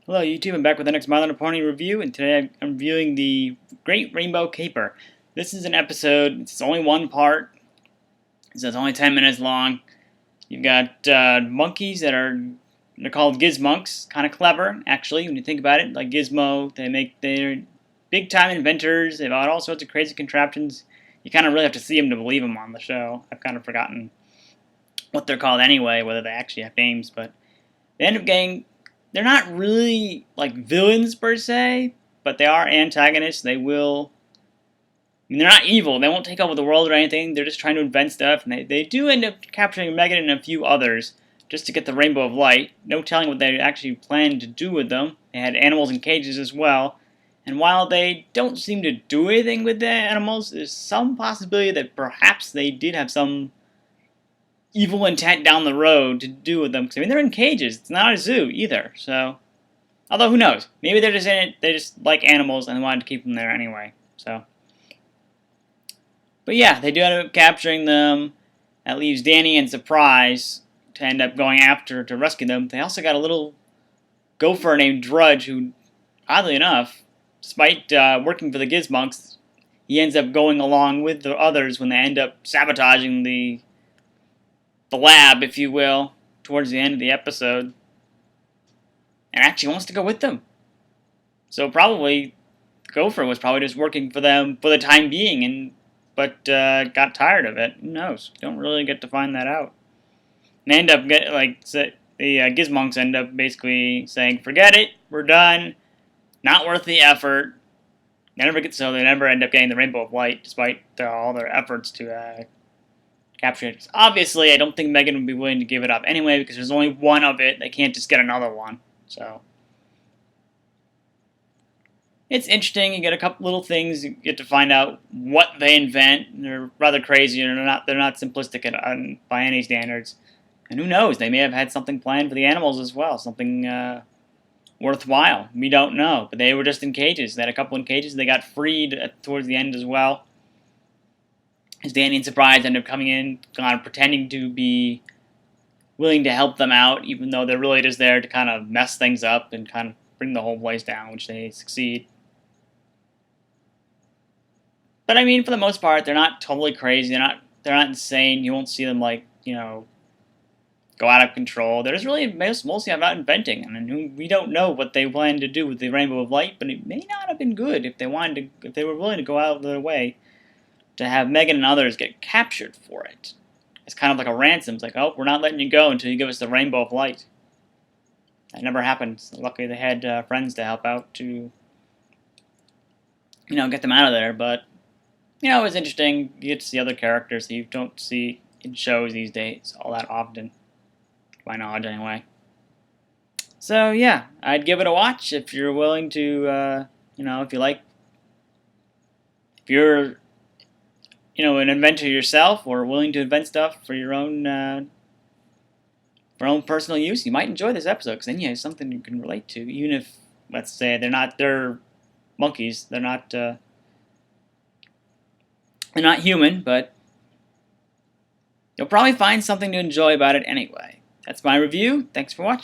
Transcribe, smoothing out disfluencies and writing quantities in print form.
Hello YouTube, I'm back with the next My Little Pony review, and today I'm reviewing the Great Rainbow Caper. This is an episode, it's only one part, so it's only 10 minutes long. You've got monkeys they're called Gizmonks, kind of clever, actually, when you think about it. Like Gizmo, they're big time inventors, they've got all sorts of crazy contraptions. You kind of really have to see them to believe them on the show. I've kind of forgotten what they're called anyway, whether they actually have names, but they end up getting... They're not really like villains per se, but they are antagonists. They're not evil. They won't take over the world or anything. They're just trying to invent stuff, and they do end up capturing Megan and a few others just to get the Rainbow of Light. No telling what they actually planned to do with them. They had animals in cages as well, and while they don't seem to do anything with the animals, there's some possibility that perhaps they did have some evil intent down the road to do with them. Because, I mean, they're in cages. It's not a zoo either. So, although, who knows? Maybe they're just in it. They just like animals and wanted to keep them there anyway. So, but yeah, they do end up capturing them. That leaves Danny and Surprise to end up going after to rescue them. They also got a little gopher named Drudge who, oddly enough, despite working for the Gizmonks, he ends up going along with the others when they end up sabotaging the lab, if you will, towards the end of the episode, and actually wants to go with them. So probably Gopher was probably just working for them for the time being, but got tired of it. Who knows? Don't really get to find that out. And they end up the Gizmonks end up basically saying, "Forget it, we're done. Not worth the effort." They never end up getting the Rainbow of Light, despite all their efforts to capture it. Obviously, I don't think Megan would be willing to give it up anyway, because there's only one of it. They can't just get another one. So it's interesting. You get a couple little things. You get to find out what they invent. They're rather crazy, and they're not simplistic by any standards. And who knows? They may have had something planned for the animals as well. Something worthwhile. We don't know. But they were just in cages. They had a couple in cages. They got freed towards the end as well. As Danny and Surprise end up coming in, kind of pretending to be willing to help them out, even though they're really just there to kind of mess things up and kind of bring the whole place down, which they succeed. But I mean, for the most part, they're not totally crazy. They're not insane. You won't see them go out of control. They're just really mostly about inventing, and we don't know what they planned to do with the Rainbow of Light, but it may not have been good if they were willing to go out of their way to have Megan and others get captured for it. It's kind of like a ransom. It's like, oh, we're not letting you go until you give us the Rainbow of Light. That never happened. Luckily, they had friends to help out to, get them out of there. But, it was interesting. You get to see other characters that you don't see in shows these days all that often. To my knowledge, anyway. So, yeah, I'd give it a watch if you're willing to, if you're an inventor yourself, or willing to invent stuff for your own personal use, you might enjoy this episode, because then you have something you can relate to. Even if, let's say, they're monkeys, they're not human, but you'll probably find something to enjoy about it anyway. That's my review. Thanks for watching.